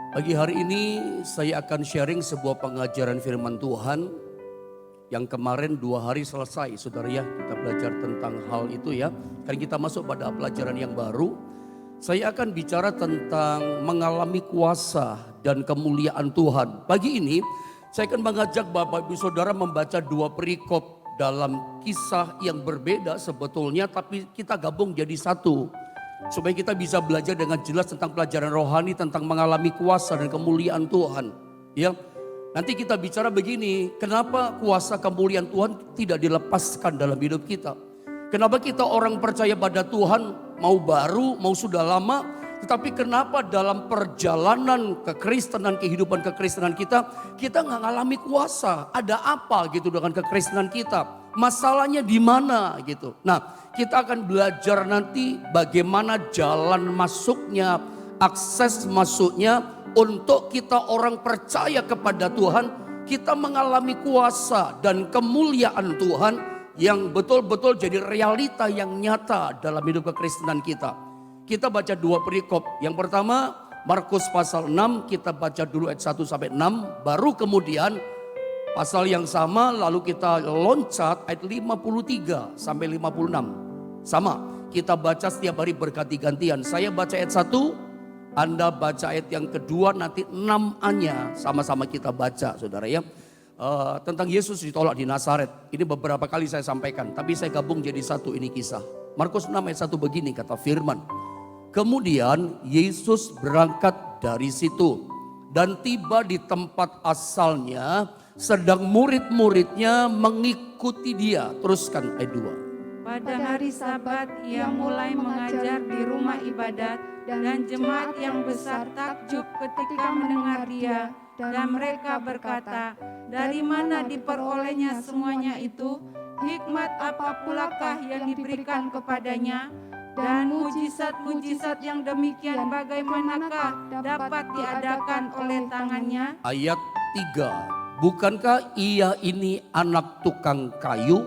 Pagi hari ini saya akan sharing sebuah pengajaran firman Tuhan yang kemarin 2 hari selesai, saudara ya. Kita belajar tentang hal itu ya. Kan kita masuk pada pelajaran yang baru. Saya akan bicara tentang mengalami kuasa dan kemuliaan Tuhan. Pagi ini saya akan mengajak Bapak Ibu Saudara membaca 2 perikop dalam kisah yang berbeda sebetulnya, tapi kita gabung jadi satu. Supaya kita bisa belajar dengan jelas tentang pelajaran rohani, tentang mengalami kuasa dan kemuliaan Tuhan. Ya, nanti kita bicara begini, kenapa kuasa kemuliaan Tuhan tidak dilepaskan dalam hidup kita? Kenapa kita orang percaya pada Tuhan, mau baru, mau sudah lama, tetapi kenapa dalam perjalanan kekristenan, kehidupan kekristenan kita nggak ngalami kuasa? Ada apa gitu dengan kekristenan kita? Masalahnya di mana gitu? Nah, kita akan belajar nanti bagaimana jalan masuknya, akses masuknya untuk kita orang percaya kepada Tuhan. Kita mengalami kuasa dan kemuliaan Tuhan yang betul-betul jadi realita yang nyata dalam hidup kekristenan kita. Kita baca 2 perikop. Yang pertama Markus pasal 6, kita baca dulu ayat 1 sampai 6. Baru kemudian pasal yang sama lalu kita loncat ayat 53 sampai 56. Sama, kita baca setiap hari berganti-gantian. Saya baca ayat 1, Anda baca ayat yang kedua, nanti 6a-nya sama-sama kita baca, saudara ya. Tentang Yesus ditolak di Nazaret. Ini beberapa kali saya sampaikan, tapi saya gabung jadi satu ini kisah. Markus 6 ayat 1 begini kata firman. Kemudian Yesus berangkat dari situ dan tiba di tempat asalnya, sedang murid-muridnya mengikuti dia. Teruskan ayat 2. Pada hari Sabat ia mulai mengajar di rumah ibadat dan jemaat yang besar takjub ketika mendengar dia. Dan mereka berkata, dari mana diperolehnya semuanya itu? Hikmat apa pulakah yang diberikan kepadanya? Dan mujizat-mujizat yang demikian bagaimanakah dapat diadakan oleh tangannya? Ayat 3. Bukankah ia ini anak tukang kayu,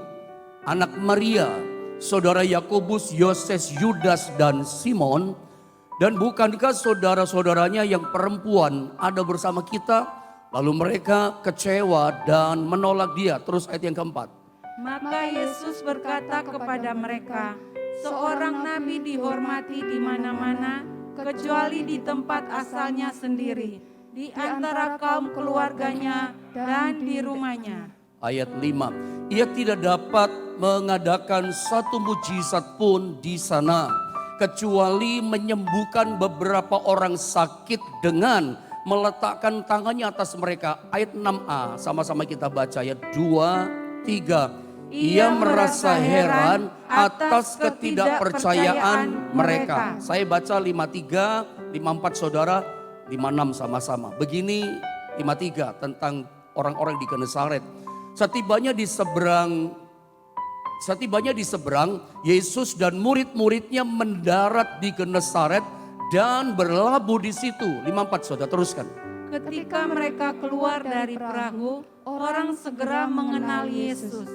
anak Maria, saudara Yakobus, Yoses, Yudas dan Simon? Dan bukankah saudara-saudaranya yang perempuan ada bersama kita? Lalu mereka kecewa dan menolak dia. Terus ayat yang keempat. Maka Yesus berkata kepada mereka, seorang nabi dihormati di mana-mana kecuali di tempat asalnya sendiri, di antara kaum keluarganya dan di rumahnya. Ayat 5. Ia tidak dapat mengadakan satu mujizat pun di sana, kecuali menyembuhkan beberapa orang sakit dengan meletakkan tangannya atas mereka. Ayat 6a, sama-sama kita baca ayat 2, 3. Ia merasa heran atas ketidakpercayaan mereka. Saya baca 53, 54 saudara, 56 sama-sama. Begini 53 tentang orang-orang di Genesaret. Setibanya di seberang, Yesus dan murid-muridnya mendarat di Genesaret dan berlabuh di situ. 54 saudara, teruskan. Ketika mereka keluar dari perahu, orang segera mengenal Yesus.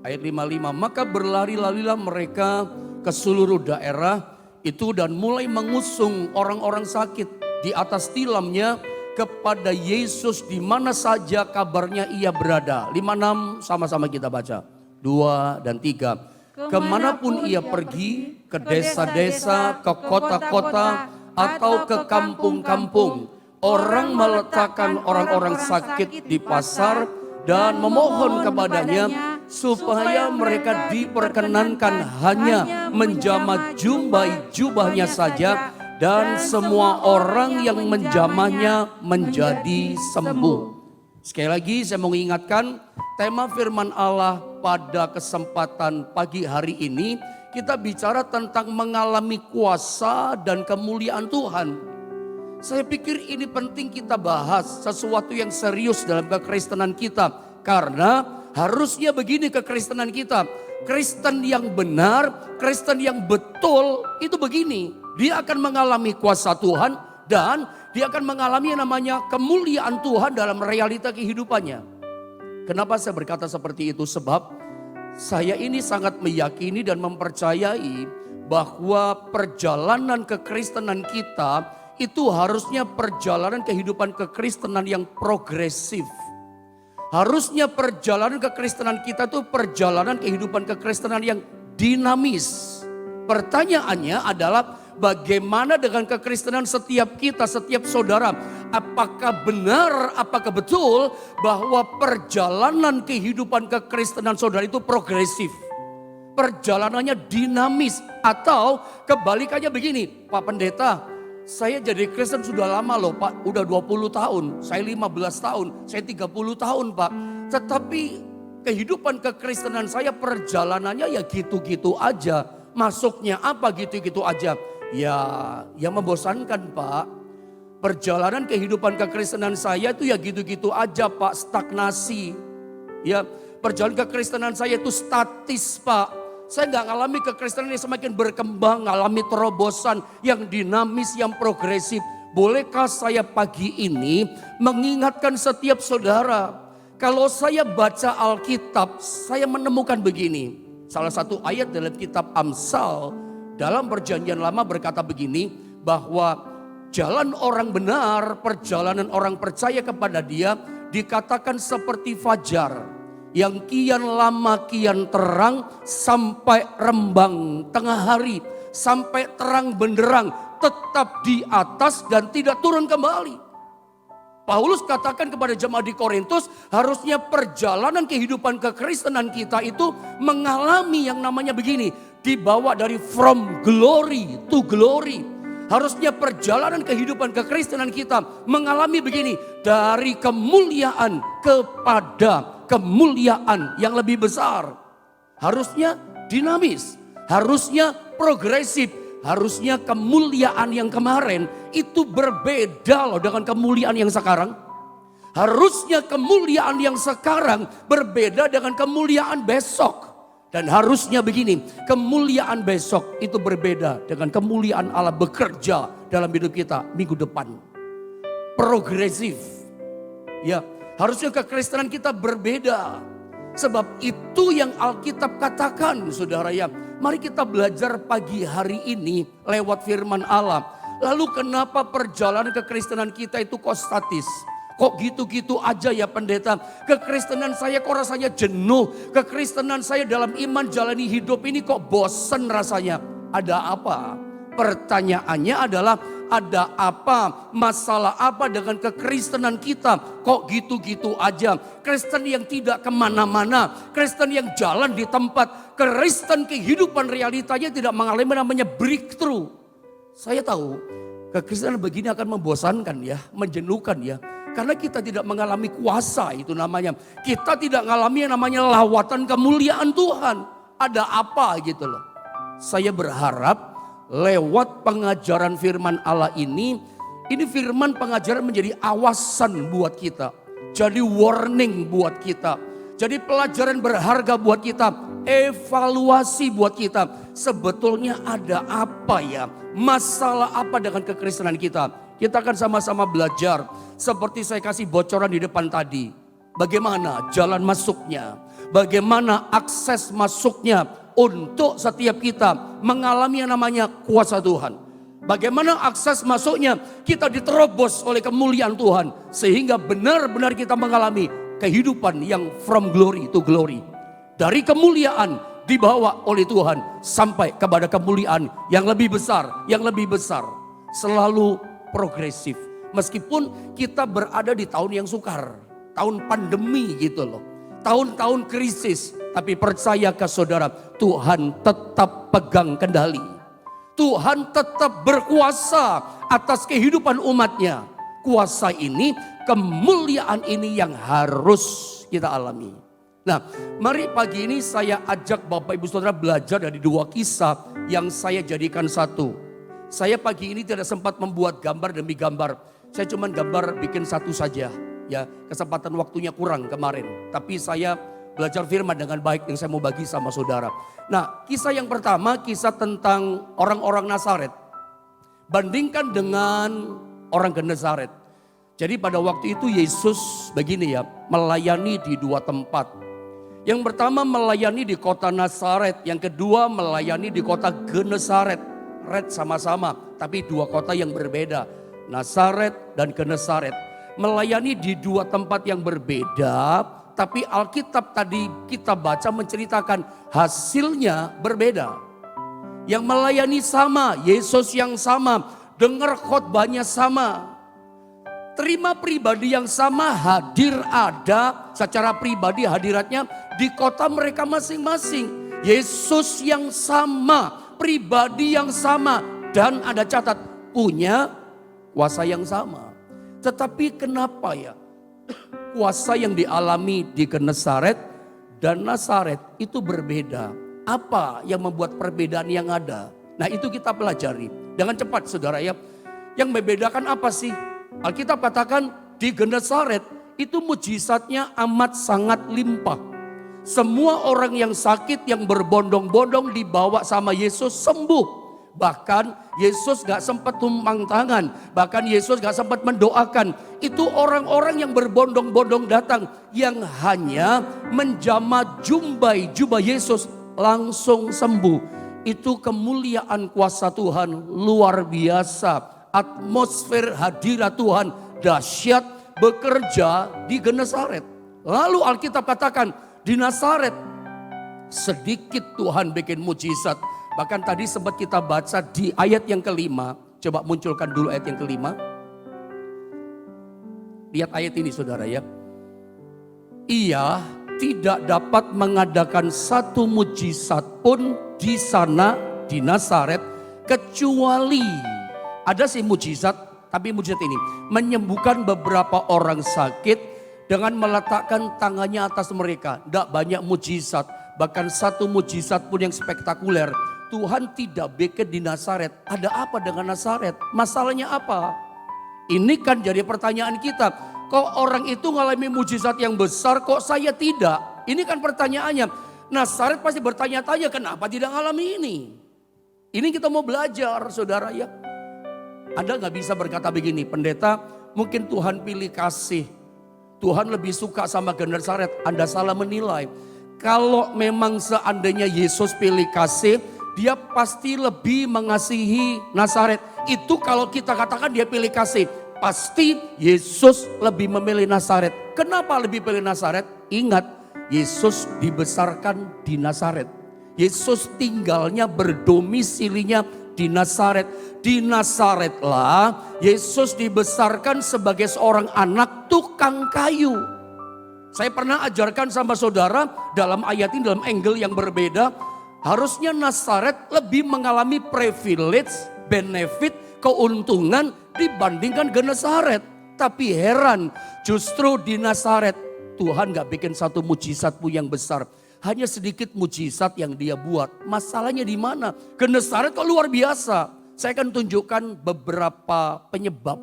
Ayat 55, maka berlari-larilah mereka ke seluruh daerah itu dan mulai mengusung orang-orang sakit di atas tilamnya kepada Yesus di mana saja kabarnya ia berada. 56 sama-sama kita baca. 2 dan 3. Kemanapun ia pergi, ke desa-desa, ke kota-kota, atau ke kampung-kampung, orang meletakkan orang-orang sakit di pasar dan memohon kepadanya supaya mereka diperkenankan hanya menjamah jubahnya saja, dan semua orang yang menjamahnya menjadi sembuh. Sekali lagi saya mau mengingatkan tema firman Allah pada kesempatan pagi hari ini. Kita bicara tentang mengalami kuasa dan kemuliaan Tuhan. Saya pikir ini penting kita bahas, sesuatu yang serius dalam kekristenan kita. Karena harusnya begini kekristenan kita. Kristen yang benar, Kristen yang betul itu begini. Dia akan mengalami kuasa Tuhan dan dia akan mengalami yang namanya kemuliaan Tuhan dalam realita kehidupannya. Kenapa saya berkata seperti itu? Sebab saya ini sangat meyakini dan mempercayai bahwa perjalanan kekristenan kita itu harusnya perjalanan kehidupan kekristenan yang progresif. Harusnya perjalanan kekristenan kita itu perjalanan kehidupan kekristenan yang dinamis. Pertanyaannya adalah bagaimana dengan kekristenan setiap kita, setiap saudara? Apakah benar, apakah betul bahwa perjalanan kehidupan kekristenan saudara itu progresif? Perjalanannya dinamis, atau kebalikannya begini, Pak Pendeta, saya jadi Kristen sudah lama loh Pak, udah 20 tahun, saya 15 tahun, saya 30 tahun Pak. Tetapi kehidupan kekristenan saya perjalanannya ya gitu-gitu aja. Masuknya apa gitu-gitu aja? Ya membosankan Pak. Perjalanan kehidupan kekristenan saya itu ya gitu-gitu aja Pak, stagnasi. Ya, perjalanan kekristenan saya itu statis Pak. Saya nggak ngalami kekristenan yang semakin berkembang, ngalami terobosan yang dinamis, yang progresif. Bolehkah saya pagi ini mengingatkan setiap saudara, kalau saya baca Alkitab, saya menemukan begini. Salah satu ayat dalam kitab Amsal dalam perjanjian lama berkata begini, bahwa jalan orang benar, perjalanan orang percaya kepada dia dikatakan seperti fajar yang kian lama kian terang sampai rembang tengah hari, sampai terang benderang, tetap di atas dan tidak turun kembali. Paulus katakan kepada jemaat di Korintus, harusnya perjalanan kehidupan kekristenan kita itu mengalami yang namanya begini, dibawa dari from glory to glory. Harusnya perjalanan kehidupan kekristenan kita mengalami begini, dari kemuliaan kepada kemuliaan yang lebih besar. Harusnya dinamis, harusnya progresif, harusnya kemuliaan yang kemarin itu berbeda loh dengan kemuliaan yang sekarang. Harusnya kemuliaan yang sekarang berbeda dengan kemuliaan besok. Dan harusnya begini, kemuliaan besok itu berbeda dengan kemuliaan Allah bekerja dalam hidup kita minggu depan. Progresif. Ya, harusnya kekristenan kita berbeda. Sebab itu yang Alkitab katakan, saudara ya. Mari kita belajar pagi hari ini lewat firman Allah. Lalu kenapa perjalanan kekristenan kita itu kok statis? Kok gitu-gitu aja ya pendeta? Kekristenan saya kok rasanya jenuh. Kekristenan saya dalam iman jalani hidup ini kok bosen rasanya. Ada apa? Pertanyaannya adalah, ada apa? Masalah apa dengan kekristenan kita? Kok gitu-gitu aja? Kristen yang tidak kemana-mana. Kristen yang jalan di tempat. Kristen kehidupan realitanya tidak mengalami namanya breakthrough. Saya tahu kekristenan begini akan membosankan ya, menjenuhkan ya. Karena kita tidak mengalami kuasa itu namanya. Kita tidak mengalami yang namanya lawatan kemuliaan Tuhan. Ada apa gitu loh. Saya berharap lewat pengajaran firman Allah ini firman pengajaran menjadi awasan buat kita. Jadi warning buat kita. Jadi pelajaran berharga buat kita. Evaluasi buat kita. Sebetulnya ada apa ya? Masalah apa dengan kekristenan kita? Kita akan sama-sama belajar. Seperti saya kasih bocoran di depan tadi. Bagaimana jalan masuknya. Bagaimana akses masuknya untuk setiap kita mengalami yang namanya kuasa Tuhan. Bagaimana akses masuknya kita diterobos oleh kemuliaan Tuhan. Sehingga benar-benar kita mengalami kehidupan yang from glory to glory. Dari kemuliaan dibawa oleh Tuhan sampai kepada kemuliaan yang lebih besar. Yang lebih besar. Selalu progresif. Meskipun kita berada di tahun yang sukar. Tahun pandemi gitu loh. Tahun-tahun krisis. Tapi percayakah saudara, Tuhan tetap pegang kendali. Tuhan tetap berkuasa atas kehidupan umatnya. Kuasa ini, kemuliaan ini yang harus kita alami. Nah, mari pagi ini saya ajak Bapak Ibu Saudara belajar dari dua kisah yang saya jadikan satu. Saya pagi ini tidak sempat membuat gambar demi gambar. Saya cuma gambar bikin satu saja. Ya, kesempatan waktunya kurang kemarin. Tapi saya belajar firman dengan baik yang saya mau bagi sama saudara. Nah, kisah yang pertama kisah tentang orang-orang Nazaret. Bandingkan dengan orang Genesaret. Jadi pada waktu itu Yesus begini ya, melayani di dua tempat. Yang pertama melayani di kota Nazaret, yang kedua melayani di kota Genesaret. Red sama-sama, tapi dua kota yang berbeda. Nazaret dan Genesaret. Melayani di dua tempat yang berbeda, tapi Alkitab tadi kita baca menceritakan hasilnya berbeda. Yang melayani sama, Yesus yang sama, dengar khotbahnya sama. Terima pribadi yang sama, hadir ada secara pribadi hadiratnya di kota mereka masing-masing. Yesus yang sama, pribadi yang sama, dan ada catat punya kuasa yang sama. Tetapi kenapa ya kuasa yang dialami di Genesaret dan Nazaret itu berbeda? Apa yang membuat perbedaan yang ada? Nah itu kita pelajari dengan cepat saudara ya. Yang membedakan apa sih? Alkitab katakan di Genesaret itu mujizatnya amat sangat limpah. Semua orang yang sakit yang berbondong-bondong dibawa sama Yesus sembuh. Bahkan Yesus gak sempat tumpang tangan. Bahkan Yesus gak sempat mendoakan. Itu orang-orang yang berbondong-bondong datang. Yang hanya menjamah jubah Yesus langsung sembuh. Itu kemuliaan kuasa Tuhan luar biasa. Atmosfer hadirat Tuhan dahsyat bekerja di Genesaret. Lalu Alkitab katakan di Nazaret sedikit Tuhan bikin mujizat. Bahkan tadi sempat kita baca di ayat yang kelima. Coba munculkan dulu ayat yang kelima. Lihat ayat ini saudara ya. Ia tidak dapat mengadakan satu mujizat pun di sana di Nazaret. Kecuali ada sih mujizat. Tapi mujizat ini menyembuhkan beberapa orang sakit dengan meletakkan tangannya atas mereka. Tidak banyak mujizat. Bahkan satu mujizat pun yang spektakuler. Tuhan tidak bikin di Nazaret. Ada apa dengan Nazaret? Masalahnya apa? Ini kan jadi pertanyaan kita. Kok orang itu ngalami mujizat yang besar, kok saya tidak? Ini kan pertanyaannya. Nazaret pasti bertanya-tanya kenapa tidak ngalami ini? Ini kita mau belajar saudara ya. Anda gak bisa berkata begini, pendeta mungkin Tuhan pilih kasih. Tuhan lebih suka sama Genesaret, Anda salah menilai. Kalau memang seandainya Yesus pilih kasih, dia pasti lebih mengasihi Nazaret. Itu kalau kita katakan dia pilih kasih. Pasti Yesus lebih memilih Nazaret. Kenapa lebih pilih Nazaret? Ingat, Yesus dibesarkan di Nazaret. Yesus tinggalnya berdomisilinya di Nazaret. Di Nazaretlah Yesus dibesarkan sebagai seorang anak tukang kayu. Saya pernah ajarkan sama saudara dalam ayat ini dalam angle yang berbeda. Harusnya Nazaret lebih mengalami privilege, benefit, keuntungan dibandingkan Genesaret. Tapi heran, justru di Nazaret Tuhan gak bikin satu mujizat pun yang besar. Hanya sedikit mujizat yang dia buat. Masalahnya di mana? Genesaret kok luar biasa. Saya akan tunjukkan beberapa penyebab.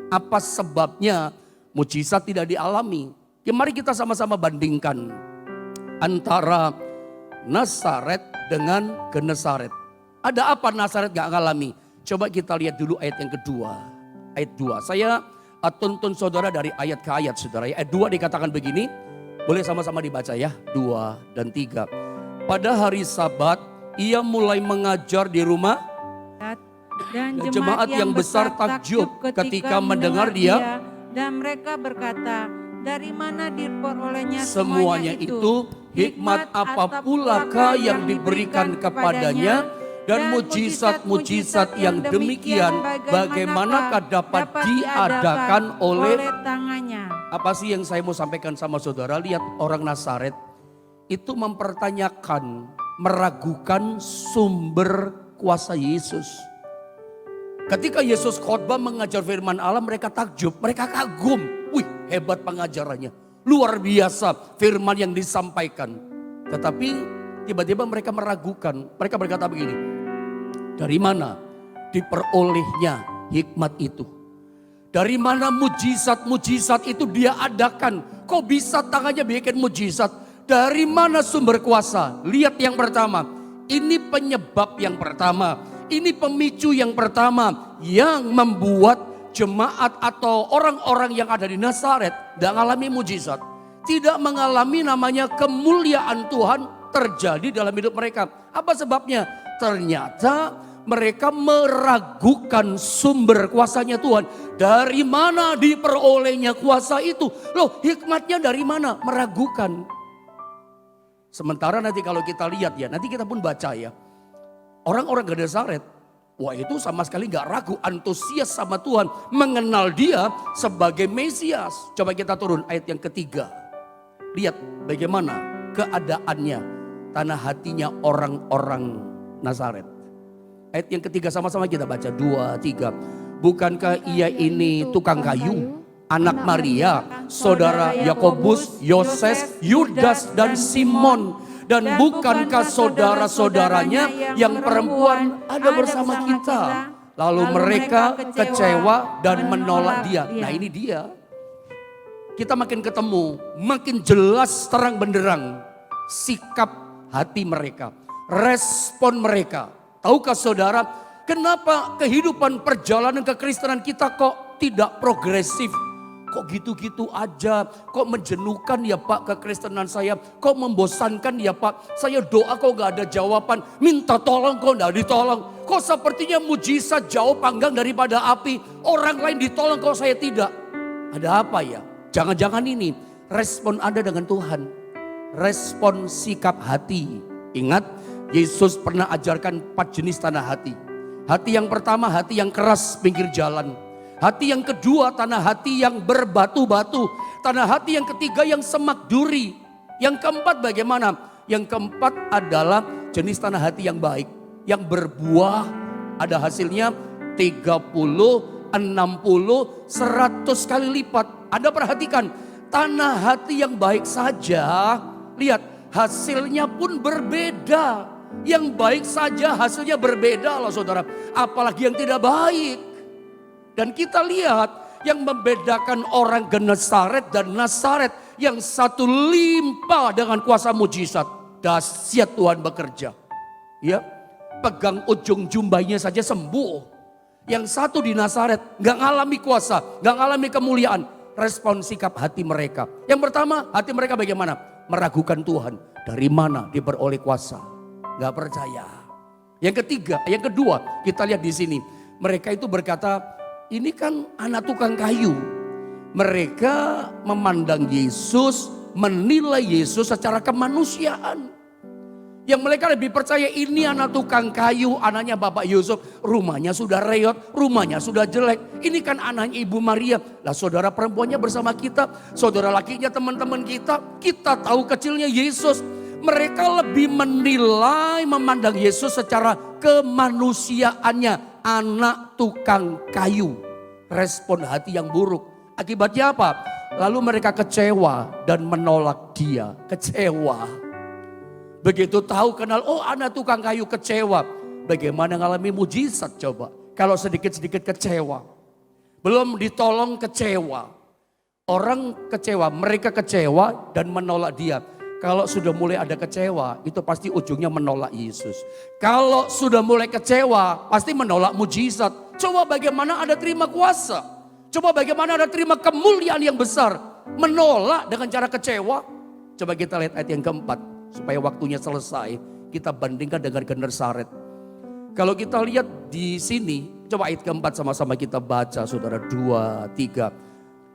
Apa sebabnya mujizat tidak dialami. Mari kita sama-sama bandingkan antara Nazaret dengan Genesaret. Ada apa Nazaret gak ngalami? Coba kita lihat dulu ayat yang kedua. Ayat 2. Saya tuntun saudara dari ayat ke ayat saudara. Ayat 2 dikatakan begini. Boleh sama-sama dibaca ya. 2 dan 3. Pada hari Sabat ia mulai mengajar di rumah. Dan jemaat yang besar takjub ketika mendengar dia. Dan mereka berkata, dari mana diperolehnya semuanya itu? Hikmat apa pulakah yang diberikan kepadanya? Dan mujizat-mujizat yang demikian bagaimanakah dapat diadakan oleh tangannya? Apa sih yang saya mau sampaikan sama saudara? Lihat orang Nazaret itu mempertanyakan, meragukan sumber kuasa Yesus. Ketika Yesus khotbah mengajar firman Allah, mereka takjub, mereka kagum. Wih, hebat pengajarannya. Luar biasa firman yang disampaikan. Tetapi tiba-tiba mereka meragukan. Mereka berkata begini, dari mana diperolehnya hikmat itu? Dari mana mujizat-mujizat itu dia adakan? Kok bisa tangannya bikin mujizat? Dari mana sumber kuasa? Lihat yang pertama. Ini penyebab yang pertama. Ini pemicu yang pertama yang membuat jemaat atau orang-orang yang ada di Nazaret tidak mengalami mujizat. Tidak mengalami namanya kemuliaan Tuhan terjadi dalam hidup mereka. Apa sebabnya? Ternyata mereka meragukan sumber kuasanya Tuhan. Dari mana diperolehnya kuasa itu? Loh, hikmatnya dari mana? Meragukan. Sementara nanti kalau kita lihat ya, nanti kita pun baca ya. Orang-orang Genesaret, wah itu sama sekali gak ragu, antusias sama Tuhan. Mengenal dia sebagai Mesias. Coba kita turun ayat yang ketiga. Lihat bagaimana keadaannya, tanah hatinya orang-orang Nazaret. Ayat yang ketiga sama-sama kita baca, 2, 3. Bukankah ia ini tukang kayu, anak Maria, saudara Yakobus, Yoses, Yudas dan Simon? Dan bukankah saudara-saudaranya yang perempuan ada bersama kita? Lalu mereka kecewa dan menolak dia. Nah ini dia. Kita makin ketemu, makin jelas terang benderang sikap hati mereka, respon mereka. Tahukah saudara, kenapa kehidupan perjalanan kekristenan kita kok tidak progresif? Kok gitu-gitu aja, kok menjenuhkan ya Pak kekristenan saya, kok membosankan ya Pak, saya doa kok gak ada jawaban, minta tolong kok gak ditolong. Kok sepertinya mujizat jauh panggang daripada api, orang lain ditolong kok saya tidak. Ada apa ya? Jangan-jangan ini respon Anda dengan Tuhan, respon sikap hati. Ingat, Yesus pernah ajarkan 4 jenis tanah hati. Hati yang pertama, hati yang keras pinggir jalan. Hati yang kedua, tanah hati yang berbatu-batu. Tanah hati yang ketiga yang semak duri. Yang keempat bagaimana? Yang keempat adalah jenis tanah hati yang baik. Yang berbuah, ada hasilnya 30, 60, 100 kali lipat. Anda perhatikan, tanah hati yang baik saja, lihat hasilnya pun berbeda. Yang baik saja hasilnya berbeda loh saudara. Apalagi yang tidak baik. Dan kita lihat yang membedakan orang Genesaret dan Nazaret. Yang satu limpah dengan kuasa mujizat. Dahsyat Tuhan bekerja. Ya, pegang ujung jumbainya saja sembuh. Yang satu di Nazaret gak ngalami kuasa, gak ngalami kemuliaan. Respon sikap hati mereka. Yang pertama, hati mereka bagaimana? Meragukan Tuhan. Dari mana diperoleh kuasa? Gak percaya. Yang ketiga, yang kedua, kita lihat di sini. Mereka itu berkata, ini kan anak tukang kayu. Mereka memandang Yesus, menilai Yesus secara kemanusiaan. Yang mereka lebih percaya ini anak tukang kayu, anaknya Bapak Yusuf. Rumahnya sudah reot, rumahnya sudah jelek. Ini kan anaknya Ibu Maria. Lah saudara perempuannya bersama kita, saudara lakinya teman-teman kita. Kita tahu kecilnya Yesus. Mereka lebih menilai, memandang Yesus secara kemanusiaannya. Anak tukang kayu. Respon hati yang buruk. Akibatnya apa? Lalu mereka kecewa dan menolak dia. Kecewa. Begitu tahu kenal, oh anak tukang kayu, kecewa. Bagaimana ngalami mujizat coba? Kalau sedikit-sedikit kecewa. Belum ditolong kecewa. Orang kecewa, mereka kecewa dan menolak dia. Kalau sudah mulai ada kecewa, itu pasti ujungnya menolak Yesus. Kalau sudah mulai kecewa, pasti menolak mujizat. Coba bagaimana ada terima kuasa. Coba bagaimana ada terima kemuliaan yang besar. Menolak dengan cara kecewa. Coba kita lihat ayat yang keempat. Supaya waktunya selesai, kita bandingkan dengan Genesaret. Kalau kita lihat di sini, coba ayat keempat sama-sama kita baca saudara, 2, 3.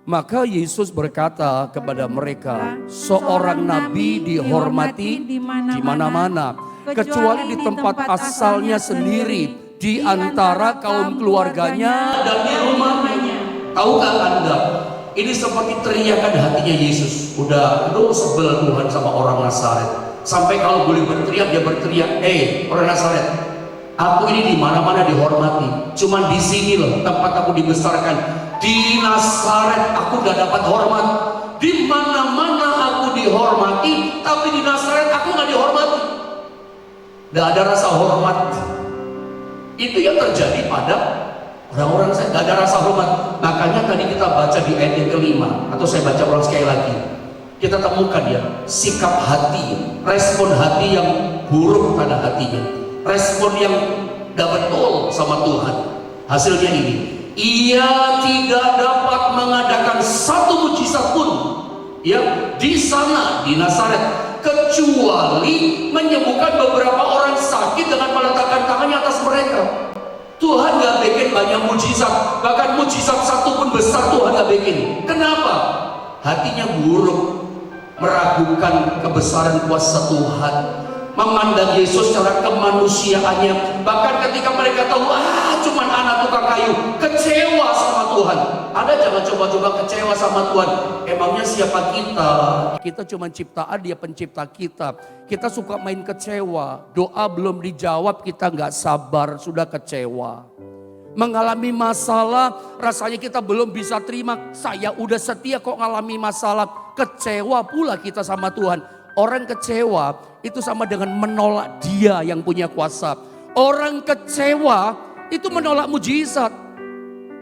Maka Yesus berkata kepada mereka, seorang nabi dihormati di mana-mana, kecuali di tempat asalnya sendiri, di antara kaum keluarganya dan di rumahnya. Tahukah Anda, ini seperti teriakan hatinya Yesus. Udah sebel Tuhan sama orang Nazaret. Sampai kalau boleh berteriak, dia berteriak, orang Nazaret, aku ini di mana-mana dihormati. Cuman di sini loh tempat aku dibesarkan. Di Nazaret aku gak dapat hormat. Di mana-mana aku dihormati, tapi di Nazaret aku gak dihormati. Gak ada rasa hormat. Itu yang terjadi pada orang-orang saya. Gak ada rasa hormat. Makanya tadi kita baca di ayat yang kelima, atau saya baca ulang sekali lagi. Kita temukan ya, sikap hati, respon hati yang buruk pada hatinya. Respon yang gak betul sama Tuhan. Hasilnya ini, ia tidak dapat mengadakan satu mujizat pun ya di sana di Nazaret, kecuali menyembuhkan beberapa orang sakit dengan meletakkan tangannya atas mereka. Tuhan gak bikin banyak mujizat, bahkan mujizat satu pun besar Tuhan gak bikin. Kenapa? Hatinya buruk, meragukan kebesaran kuasa Tuhan, memandang Yesus secara kemanusiaannya. Bahkan ketika mereka tahu, cuman anak tukang kayu, kecewa sama Tuhan. Ada jangan coba-coba kecewa sama Tuhan. Emangnya siapa kita? Kita cuma ciptaan, Dia pencipta kita. Kita suka main kecewa. Doa belum dijawab, kita nggak sabar, sudah kecewa. Mengalami masalah, rasanya kita belum bisa terima. Saya udah setia kok ngalami masalah. Kecewa pula kita sama Tuhan. Orang kecewa itu sama dengan menolak Dia yang punya kuasa. Orang kecewa itu menolak mujizat.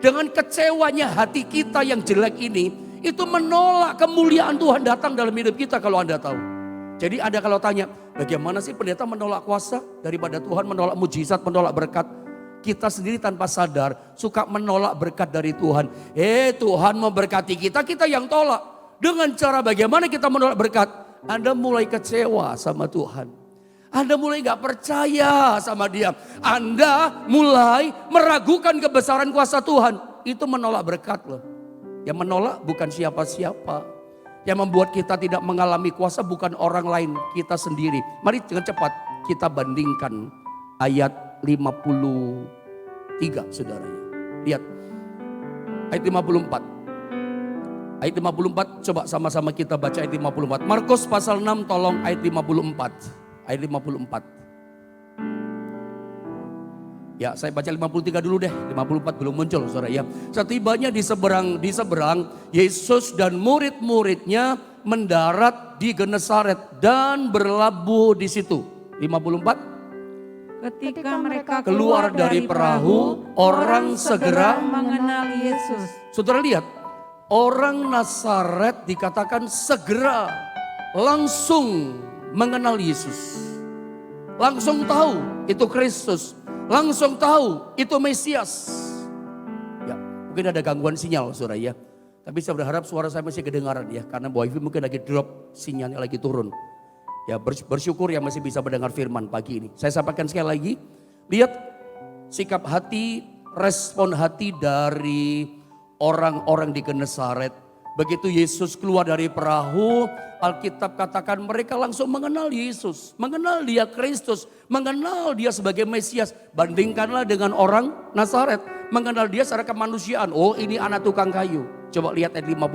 Dengan kecewanya hati kita yang jelek ini, itu menolak kemuliaan Tuhan datang dalam hidup kita kalau Anda tahu. Jadi Anda kalau tanya, bagaimana sih pendeta menolak kuasa daripada Tuhan, menolak mujizat, menolak berkat? Kita sendiri tanpa sadar suka menolak berkat dari Tuhan. Tuhan memberkati kita, kita yang tolak. Dengan cara bagaimana kita menolak berkat? Anda mulai kecewa sama Tuhan. Anda mulai gak percaya sama Dia. Anda mulai meragukan kebesaran kuasa Tuhan. Itu menolak berkat loh. Yang menolak bukan siapa-siapa. Yang membuat kita tidak mengalami kuasa bukan orang lain, kita sendiri. Mari dengan cepat kita bandingkan ayat 53 saudaranya. Lihat ayat 54. Ayat 54 coba sama-sama kita baca ayat 54. Markus pasal 6 tolong ayat 54. Ayat 54. Ya, saya baca 53 dulu deh. 54 belum muncul, saudara ya. Setibanya di seberang Yesus dan murid-muridnya mendarat di Genesaret dan berlabuh di situ. 54. Ketika mereka keluar dari perahu, orang segera mengenal Yesus. Saudara lihat, orang Nazaret dikatakan segera langsung mengenal Yesus. Langsung tahu itu Kristus. Langsung tahu itu Mesias. Ya, mungkin ada gangguan sinyal saudara ya. Tapi saya berharap suara saya masih kedengaran ya. Karena wifi mungkin lagi drop, sinyalnya lagi turun. Ya bersyukur yang masih bisa mendengar firman pagi ini. Saya sampaikan sekali lagi. Lihat sikap hati, respon hati dari orang-orang di Genesaret. Begitu Yesus keluar dari perahu, Alkitab katakan mereka langsung mengenal Yesus. Mengenal Dia Kristus, mengenal Dia sebagai Mesias. Bandingkanlah dengan orang Nazaret. Mengenal Dia secara kemanusiaan. Oh, ini anak tukang kayu. Coba lihat ayat 55.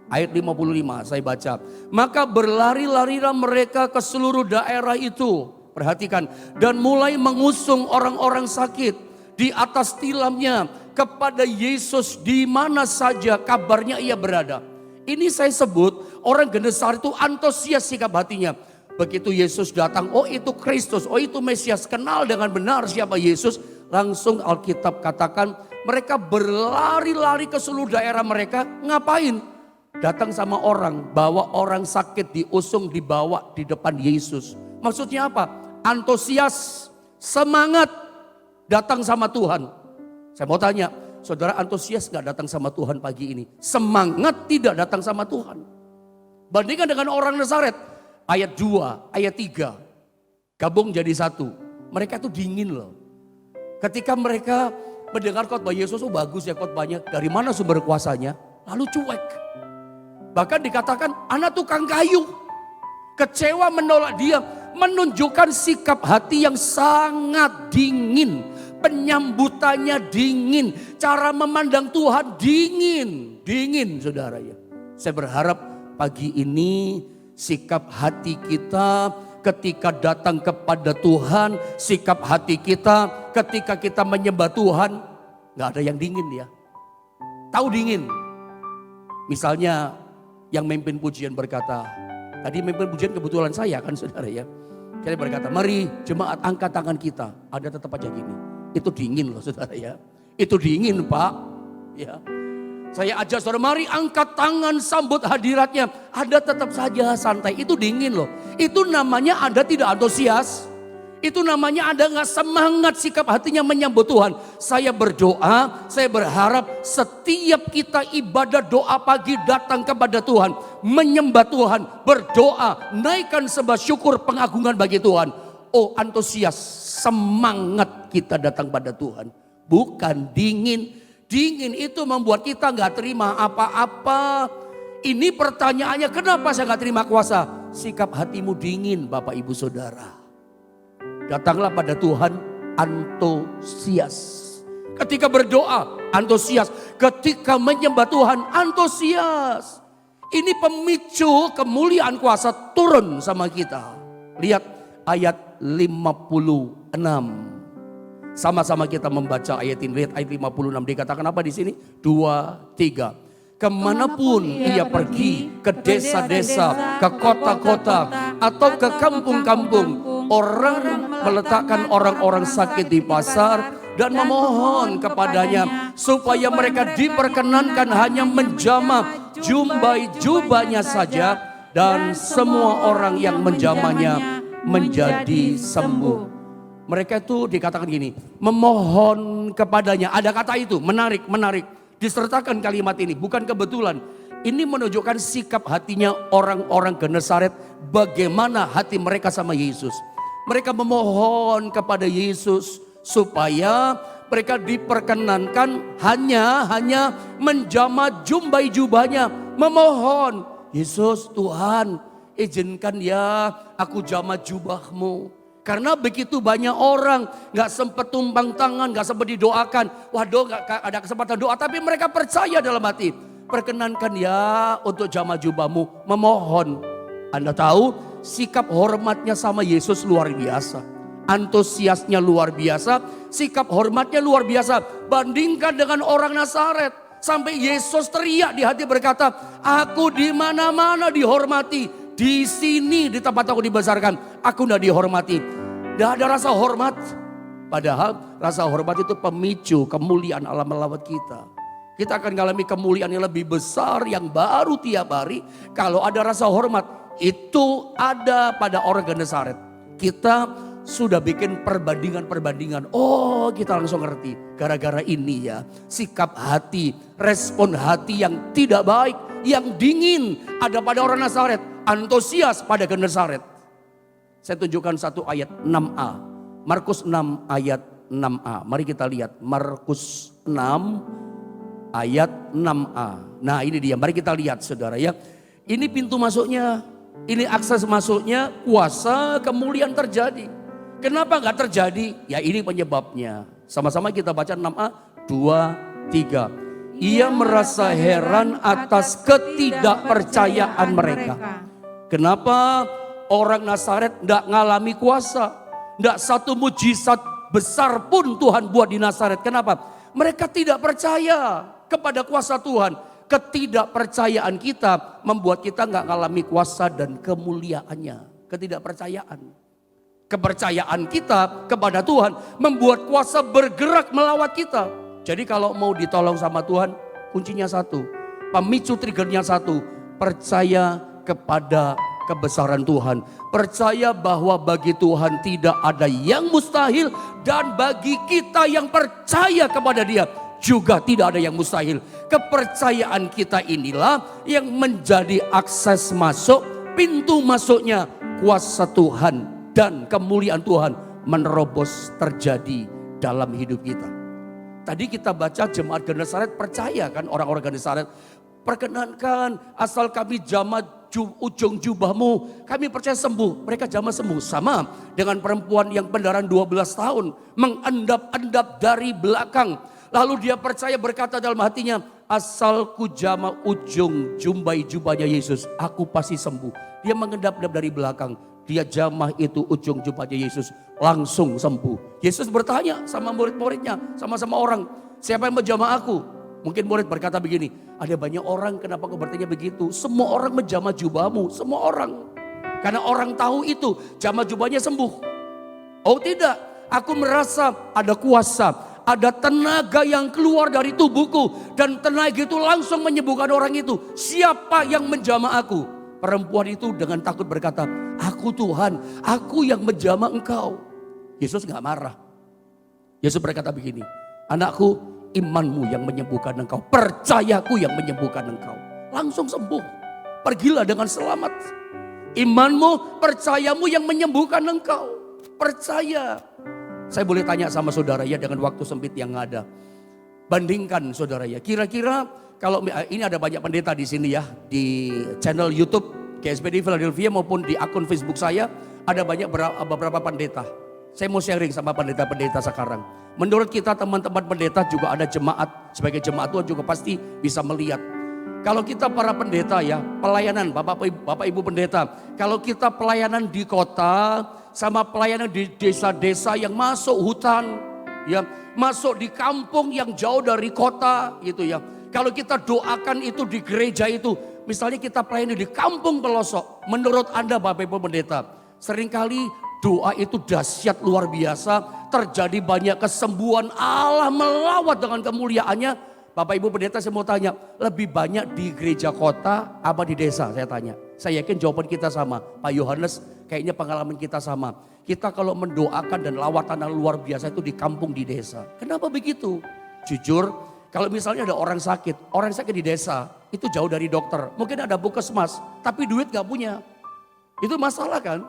Ayat 55 saya baca. Maka berlari-larilah mereka ke seluruh daerah itu. Perhatikan. Dan mulai mengusung orang-orang sakit di atas tilamnya kepada Yesus di mana saja kabarnya ia berada. Ini saya sebut orang Genesaret itu antusias sikap hatinya. Begitu Yesus datang, oh itu Kristus, oh itu Mesias, kenal dengan benar siapa Yesus. Langsung Alkitab katakan mereka berlari-lari ke seluruh daerah mereka. Ngapain? Datang sama orang, bawa orang sakit diusung, dibawa di depan Yesus. Maksudnya apa? Antusias, semangat datang sama Tuhan. Saya mau tanya, saudara antusias gak datang sama Tuhan pagi ini? Semangat tidak datang sama Tuhan. Bandingkan dengan orang Nazaret. Ayat 2, ayat 3. Gabung jadi satu. Mereka itu dingin loh. Ketika mereka mendengar khotbah Yesus, oh bagus ya khotbahnya. Dari mana sumber kuasanya? Lalu cuek. Bahkan dikatakan anak tukang kayu. Kecewa menolak Dia. Menunjukkan sikap hati yang sangat dingin. Penyambutannya dingin. Cara memandang Tuhan dingin. Dingin saudara ya. Saya berharap pagi ini sikap hati kita ketika datang kepada Tuhan. Sikap hati kita ketika kita menyembah Tuhan. Gak ada yang dingin ya. Tahu dingin. Misalnya yang memimpin pujian berkata. Tadi memimpin pujian kebetulan saya kan saudara ya. Saya berkata mari jemaat angkat tangan kita. Ada tetap aja gini. Itu dingin loh saudara ya. Itu dingin Pak. Ya. Saya ajak saudara mari angkat tangan sambut hadiratnya. Ada tetap saja santai. Itu dingin loh. Itu namanya Anda tidak antusias. Itu namanya Anda gak semangat sikap hatinya menyambut Tuhan. Saya berdoa, saya berharap setiap kita ibadah doa pagi datang kepada Tuhan. Menyembah Tuhan, berdoa, naikkan sembah syukur pengagungan bagi Tuhan. antusias, semangat kita datang pada Tuhan. Bukan dingin. Dingin itu membuat kita gak terima apa-apa. Ini pertanyaannya, kenapa saya gak terima kuasa? Sikap hatimu dingin Bapak Ibu Saudara. Datanglah pada Tuhan antusias. Ketika berdoa antusias. Ketika menyembah Tuhan antusias. Ini pemicu kemuliaan kuasa turun sama kita. Lihat ayat 56. Sama-sama kita membaca ayat ini. Lihat ayat 56 dikatakan apa di sini? 2, 3. Kemanapun ia pergi, ke desa-desa, ke kota-kota, atau ke kampung-kampung, orang meletakkan orang-orang sakit di pasar dan memohon kepadanya supaya mereka diperkenankan hanya menjamah jubahnya saja, dan semua orang yang menjamahnya menjadi sembuh. Mereka itu dikatakan gini, memohon kepadanya. Ada kata itu, menarik. Disertakan kalimat ini, bukan kebetulan. Ini menunjukkan sikap hatinya orang-orang Genesaret, bagaimana hati mereka sama Yesus. Mereka memohon kepada Yesus supaya mereka diperkenankan hanya menjamah jubahnya. Memohon, Yesus, Tuhan, izinkan ya aku jamah jubahmu. Karena begitu banyak orang gak sempat tumpang tangan, gak sempat didoakan. Waduh gak ada kesempatan doa, tapi mereka percaya dalam hati. Perkenankan ya untuk jamah jubahmu, memohon. Anda tahu sikap hormatnya sama Yesus luar biasa. Antusiasnya luar biasa, sikap hormatnya luar biasa. Bandingkan dengan orang Nazaret. Sampai Yesus teriak di hati berkata, aku di mana-mana dihormati. Di sini di tempat aku dibesarkan, aku tidak dihormati. Tidak ada rasa hormat. Padahal rasa hormat itu pemicu kemuliaan Allah melawat kita. Kita akan mengalami kemuliaan yang lebih besar, yang baru tiap hari. Kalau ada rasa hormat, itu ada pada orang Genesaret. Kita sudah bikin perbandingan. Oh, kita langsung ngerti. Gara-gara ini ya, sikap hati, respon hati yang tidak baik, yang dingin ada pada orang Nazaret. Antusias pada Genesaret. Saya tunjukkan satu ayat 6a. Markus 6 ayat 6a. Mari kita lihat Markus 6 ayat 6a. Nah ini dia, mari kita lihat saudara ya. Ini pintu masuknya, ini akses masuknya, kuasa kemuliaan terjadi. Kenapa gak terjadi? Ya ini penyebabnya. Sama-sama kita baca 6a, 2, 3. Ia merasa heran atas ketidakpercayaan mereka. Kenapa orang Nazaret tidak ngalami kuasa? Tidak satu mujizat besar pun Tuhan buat di Nazaret. Kenapa? Mereka tidak percaya kepada kuasa Tuhan. Ketidakpercayaan kita membuat kita nggak ngalami kuasa dan kemuliaannya. Ketidakpercayaan. Kepercayaan kita kepada Tuhan membuat kuasa bergerak melawat kita. Jadi kalau mau ditolong sama Tuhan, kuncinya satu. Pemicu triggernya satu. Percaya kepada kebesaran Tuhan. Percaya bahwa bagi Tuhan tidak ada yang mustahil. Dan bagi kita yang percaya kepada Dia juga tidak ada yang mustahil. Kepercayaan kita inilah yang menjadi akses masuk, pintu masuknya kuasa Tuhan dan kemuliaan Tuhan menerobos terjadi dalam hidup kita. Tadi kita baca jemaat Genesaret percaya kan, orang-orang Genesaret. Perkenankan asal kami jamah ujung jubahmu, kami percaya sembuh. Mereka jamah sembuh. Sama dengan perempuan yang pendarahan 12 tahun mengendap-endap dari belakang. Lalu dia percaya berkata dalam hatinya, asal ku jamah ujung jubahnya Yesus, aku pasti sembuh. Dia mengendap-endap dari belakang. Dia jamah itu ujung jubahnya Yesus, langsung sembuh. Yesus bertanya sama murid-muridnya, sama-sama orang, siapa yang menjamah aku? Mungkin murid berkata begini, ada banyak orang, kenapa kau bertanya begitu? Semua orang menjamah jubahmu, semua orang. Karena orang tahu itu, jamah jubahnya sembuh. Oh tidak, aku merasa ada kuasa, ada tenaga yang keluar dari tubuhku. Dan tenaga itu langsung menyembuhkan orang itu. Siapa yang menjamah aku? Perempuan itu dengan takut berkata, aku Tuhan, aku yang menjamah engkau. Yesus gak marah. Yesus berkata begini, anakku, imanmu yang menyembuhkan engkau, percayaku yang menyembuhkan engkau. Langsung sembuh, pergilah dengan selamat. Imanmu, percayamu yang menyembuhkan engkau. Percaya. Saya boleh tanya sama saudara ya dengan waktu sempit yang ada. Bandingkan saudara ya, kira-kira kalau ini ada banyak pendeta di sini ya, di channel YouTube GSBD Philadelphia maupun di akun Facebook saya, ada banyak beberapa pendeta. Saya mau sharing sama pendeta-pendeta sekarang. Menurut kita teman-teman pendeta juga ada jemaat, sebagai jemaat Tuhan juga pasti bisa melihat. Kalau kita para pendeta ya, pelayanan Bapak Ibu pendeta, kalau kita pelayanan di kota sama pelayanan di desa-desa yang masuk hutan, ya, masuk di kampung yang jauh dari kota gitu ya. Kalau kita doakan itu di gereja itu, misalnya kita pelayani di kampung pelosok, menurut Anda Bapak Ibu pendeta, seringkali doa itu dahsyat luar biasa, terjadi banyak kesembuhan, Allah melawat dengan kemuliaannya. Bapak Ibu pendeta saya mau tanya, lebih banyak di gereja kota apa di desa? Saya tanya. Saya yakin jawaban kita sama. Pak Yohanes, kayaknya pengalaman kita sama. Kita kalau mendoakan dan lawatan yang luar biasa itu di kampung, di desa. Kenapa begitu? Jujur, kalau misalnya ada orang sakit di desa itu jauh dari dokter. Mungkin ada puskesmas, tapi duit gak punya. Itu masalah kan?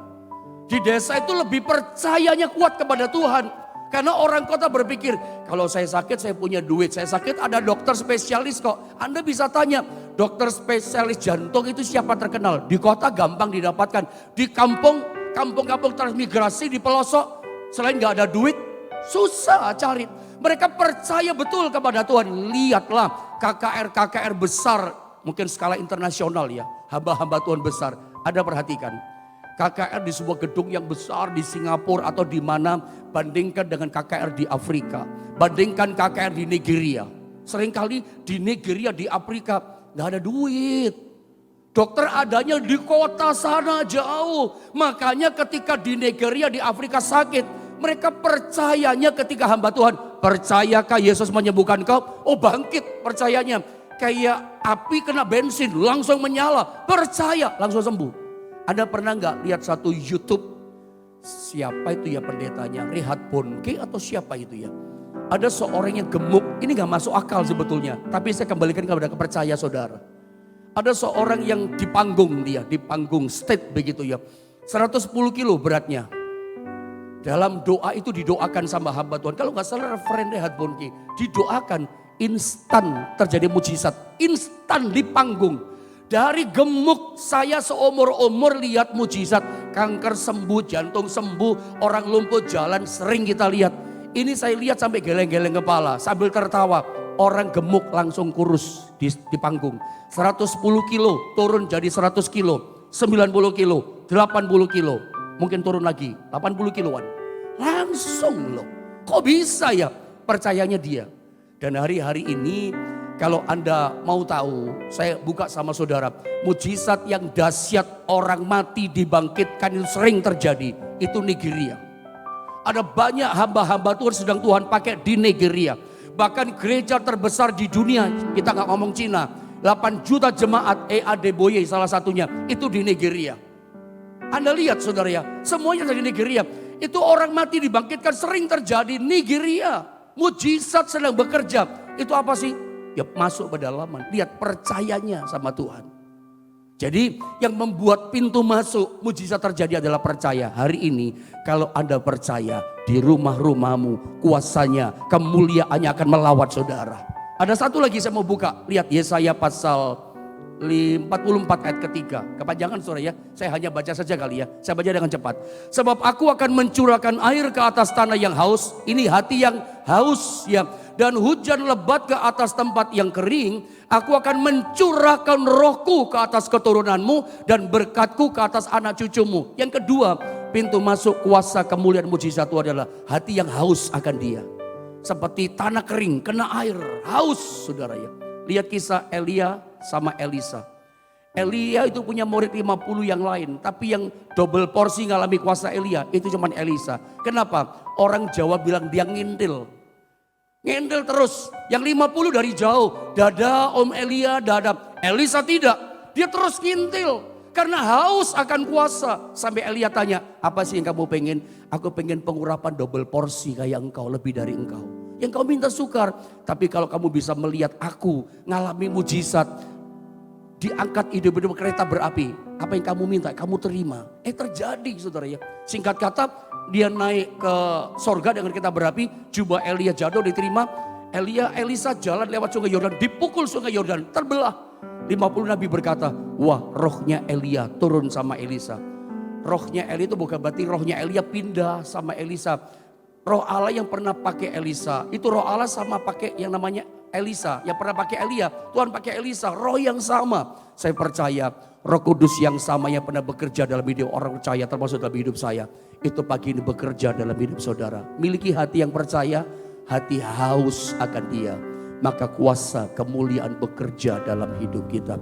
Di desa itu lebih percayanya kuat kepada Tuhan. Karena orang kota berpikir, kalau saya sakit saya punya duit, saya sakit ada dokter spesialis kok. Anda bisa tanya, dokter spesialis jantung itu siapa terkenal? Di kota gampang didapatkan, di kampung-kampung transmigrasi di pelosok, selain gak ada duit, susah cari. Mereka percaya betul kepada Tuhan. Lihatlah KKR besar, mungkin skala internasional ya, hamba-hamba Tuhan besar. Anda perhatikan. KKR di sebuah gedung yang besar di Singapura atau di mana, bandingkan dengan KKR di Afrika, bandingkan KKR di Nigeria. Seringkali di Nigeria, di Afrika nggak ada duit. Dokter adanya di kota sana jauh. Makanya ketika di Nigeria, di Afrika sakit, mereka percayanya ketika hamba Tuhan, percayakah Yesus menyembuhkan kau? Oh bangkit percayanya. Kayak api kena bensin langsung menyala, percaya langsung sembuh. Anda pernah nggak lihat satu YouTube, siapa itu ya pendetanya, Reinhard Bonnke atau siapa itu ya? Ada seorang yang gemuk, ini nggak masuk akal sebetulnya, tapi saya kembalikan kepada kepercayaan saudara. Ada seorang yang di panggung state begitu ya, 110 kilo beratnya. Dalam doa itu didoakan sama hamba Tuhan, kalau nggak salah referensi Reinhard Bonnke, didoakan instan terjadi mujizat, instan di panggung. Dari gemuk saya seumur-umur lihat mujizat. Kanker sembuh, jantung sembuh, orang lumpuh jalan sering kita lihat. Ini saya lihat sampai geleng-geleng kepala sambil tertawa. Orang gemuk langsung kurus di panggung. 110 kilo turun jadi 100 kilo, 90 kilo, 80 kilo. Mungkin turun lagi 80 kiloan. Langsung loh. Kok bisa ya? Percayanya dia. Dan hari-hari ini kalau Anda mau tahu, saya buka sama saudara. Mujizat yang dahsyat, orang mati dibangkitkan itu sering terjadi. Itu Nigeria. Ada banyak hamba-hamba Tuhan sedang Tuhan pakai di Nigeria. Bahkan gereja terbesar di dunia, kita nggak ngomong Cina. 8 juta jemaat Adeboye salah satunya, itu di Nigeria. Anda lihat saudara ya, semuanya dari Nigeria. Itu orang mati dibangkitkan sering terjadi Nigeria. Mujizat sedang bekerja. Itu apa sih? Ya masuk pedalaman, lihat percayanya sama Tuhan. Jadi yang membuat pintu masuk mujizat terjadi adalah percaya. Hari ini kalau Anda percaya, di rumah-rumahmu kuasanya, kemuliaannya akan melawat saudara. Ada satu lagi saya mau buka, lihat Yesaya pasal 44 ayat ketiga. Kepanjangan saudara ya, saya hanya baca saja kali ya, saya baca dengan cepat. Sebab aku akan mencurahkan air ke atas tanah yang haus, ini hati yang haus ya. Dan hujan lebat ke atas tempat yang kering. Aku akan mencurahkan rohku ke atas keturunanmu dan berkatku ke atas anak cucumu. Yang kedua, pintu masuk kuasa kemuliaan mujizat itu adalah hati yang haus akan dia. Seperti tanah kering, kena air, haus saudara ya. Lihat kisah Elia sama Elisa. Elia itu punya murid 50 yang lain. Tapi yang double porsi ngalami kuasa Elia itu cuma Elisa. Kenapa? Orang Jawa bilang dia ngintil. Ngendel terus, yang 50 dari jauh, dada Om Elia, dada Elisa tidak, dia terus ngintil karena haus akan kuasa. Sampai Elia tanya, apa sih yang kamu pengen? Aku pengen pengurapan double porsi kayak engkau, lebih dari engkau. Yang kau minta sukar, tapi kalau kamu bisa melihat aku ngalami mujizat, diangkat hidup-hidup kereta berapi. Apa yang kamu minta, kamu terima. Terjadi saudara ya. Singkat kata, dia naik ke sorga dengan kereta berapi, jubah Elia jatuh diterima. Elisa jalan lewat sungai Yordan, dipukul sungai Yordan, terbelah. 50 nabi berkata, wah rohnya Elia turun sama Elisa. Rohnya Elia itu bukan berarti rohnya Elia pindah sama Elisa. Roh Allah yang pernah pakai Elisa, itu roh Allah sama pakai yang namanya Elisa. Yang pernah pakai Elia, Tuhan pakai Elisa, roh yang sama. Saya percaya Roh Kudus yang sama yang pernah bekerja dalam hidup orang percaya termasuk dalam hidup saya. Itu pagi ini bekerja dalam hidup saudara. Miliki hati yang percaya, hati haus akan dia. Maka kuasa kemuliaan bekerja dalam hidup kita.